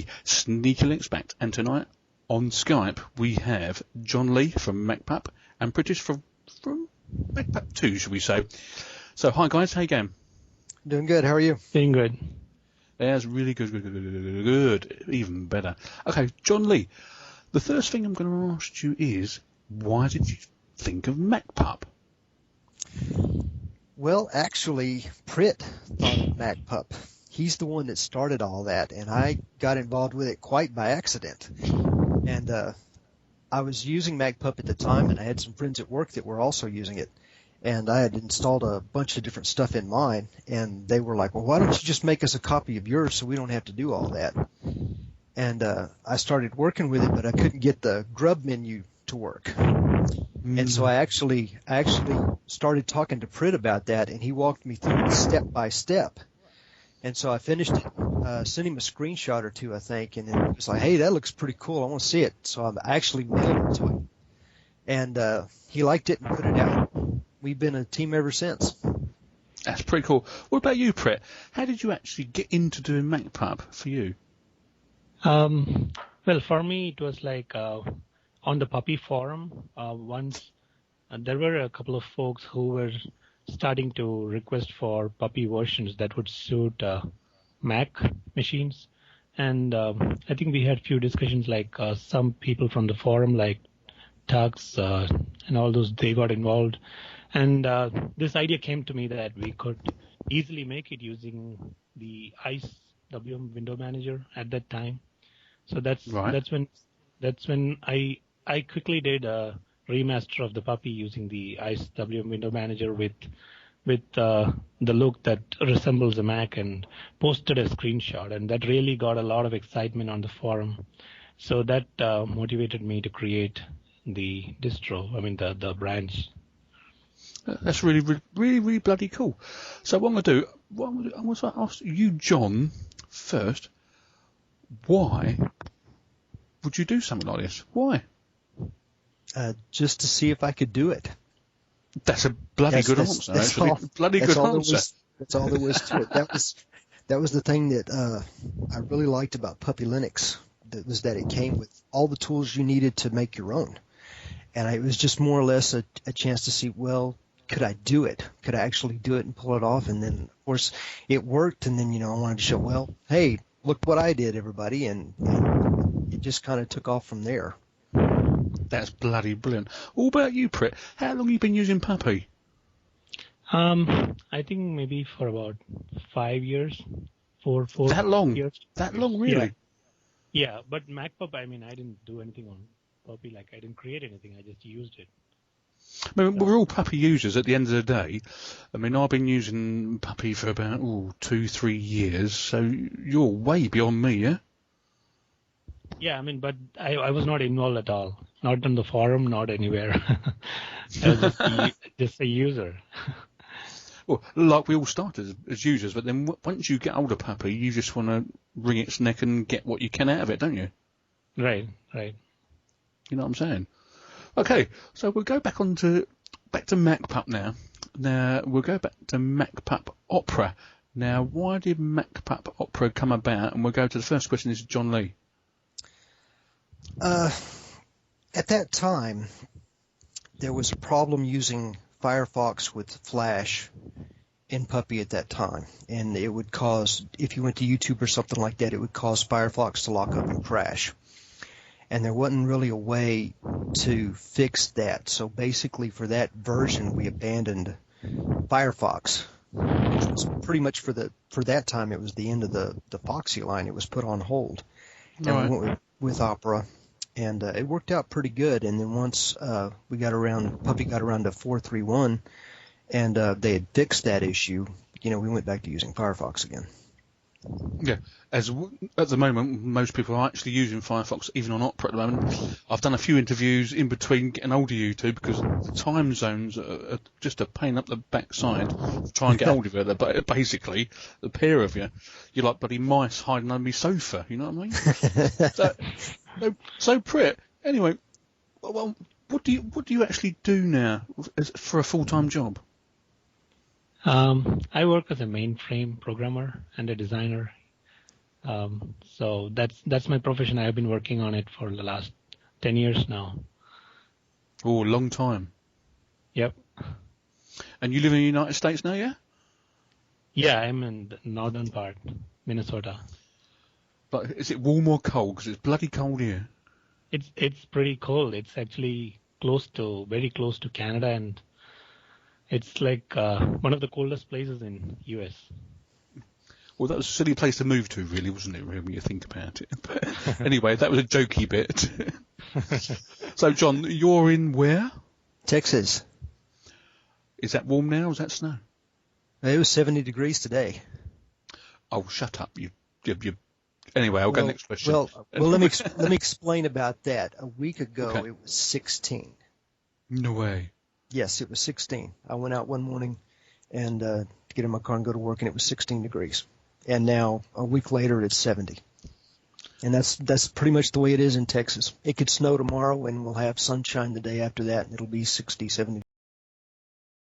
the Sneaky Links Back. And tonight on Skype we have John Lee from Macpup and Prithish from Macpup 2, shall we say. So, hi guys, how you going? Doing good, how are you? Doing good. That's really good. Even better. Okay, John Lee, the first thing I'm going to ask you is, why did you think of Macpup? Well, actually, Prit thought of Macpup. He's the one that started all that, and I got involved with it quite by accident. And I was using Macpup at the time, and I had some friends at work that were also using it. And I had installed a bunch of different stuff in mine, and they were like, well, why don't you just make us a copy of yours so we don't have to do all that? And I started working with it, but I couldn't get the grub menu to work. And so I actually started talking to Prit about that, and he walked me through it step by step. And so I finished it, sent him a screenshot or two, I think, and then he was like, hey, that looks pretty cool. I want to see it. So I actually mailed it to him. And he liked it and put it out. We've been a team ever since. That's pretty cool. What about you, Prit? How did you actually get into doing Macpup for you? Well, for me, it was like on the puppy forum. Once there were a couple of folks who were starting to request for puppy versions that would suit Mac machines. And I think we had a few discussions, like some people from the forum, like Tux and all those, they got involved. And this idea came to me that we could easily make it using the ICE WM window manager at that time. So that's when I quickly did a remaster of the puppy using the ICE WM window manager with the look that resembles a Mac, and posted a screenshot, and that really got a lot of excitement on the forum. So that motivated me to create the distro, the branch. That's really bloody cool. So what I'm going to ask you, John, first, why would you do something like this? Why? Just to see if I could do it. That's a bloody good answer, actually. Bloody good answer. That's all there was to it. That was the thing that I really liked about Puppy Linux. That was that it came with all the tools you needed to make your own. And it was just more or less a chance to see, well, could I do it? Could I actually do it and pull it off? And then, of course, it worked. And then, I wanted to show, well, hey, look what I did, everybody. And it just kind of took off from there. That's bloody brilliant. What about you, Prit? How long have you been using Puppy? I think maybe for about 5 years. Four that long? Years. That long, really? Yeah, but Macpup, I didn't do anything on Puppy. Like, I didn't create anything. I just used it. We're all Puppy users at the end of the day. I've been using Puppy for about 2-3 years, so you're way beyond me, yeah? Yeah, but I was not involved at all. Not on the forum, not anywhere. I was just a user. Well, like we all started as users, but then once you get older Puppy, you just want to wring its neck and get what you can out of it, don't you? Right. You know what I'm saying? Okay, so we'll go back to Macpup now. Now, we'll go back to Macpup Opera. Now, why did Macpup Opera come about? And we'll go to the first question, is John Lee. At that time, there was a problem using Firefox with Flash in Puppy at that time. And it would cause, if you went to YouTube or something like that, it would cause Firefox to lock up and crash. And there wasn't really a way to fix that. So basically for that version, we abandoned Firefox, which was pretty much for that time, it was the end of the Foxy line. It was put on hold. And we went with Opera. And it worked out pretty good. And then once Puppy got around to 4.3.1, and they had fixed that issue, we went back to using Firefox again. Yeah, at the moment, most people are actually using Firefox, even on Opera at the moment. I've done a few interviews in between getting hold of you two, because the time zones are just a pain up the backside to try and get hold of you. But basically, the pair of you, you're like bloody mice hiding under my sofa, you know what I mean? So Prit, anyway, well, what do you actually do now for a full-time job? I work as a mainframe programmer and a designer. So that's my profession. I've been working on it for the last 10 years now. Oh, a long time. Yep. And you live in the United States now, yeah? Yeah, I'm in the northern part, Minnesota. But is it warm or cold? Because it's bloody cold here. It's pretty cold. It's actually very close to Canada, and it's like one of the coldest places in US. Well, that was a silly place to move to, really, wasn't it, really, when you think about it? But anyway, that was a jokey bit. So, John, you're in where? Texas. Is that warm now? Is that snow? It was 70 degrees today. Oh, shut up. You. Anyway, I'll go next question. Well, let me explain about that. A week ago, Okay. It was 16. No way. Yes, it was 16. I went out one morning and to get in my car and go to work, and it was 16 degrees. And now, a week later, it's 70. And that's pretty much the way it is in Texas. It could snow tomorrow, and we'll have sunshine the day after that, and it'll be 60, 70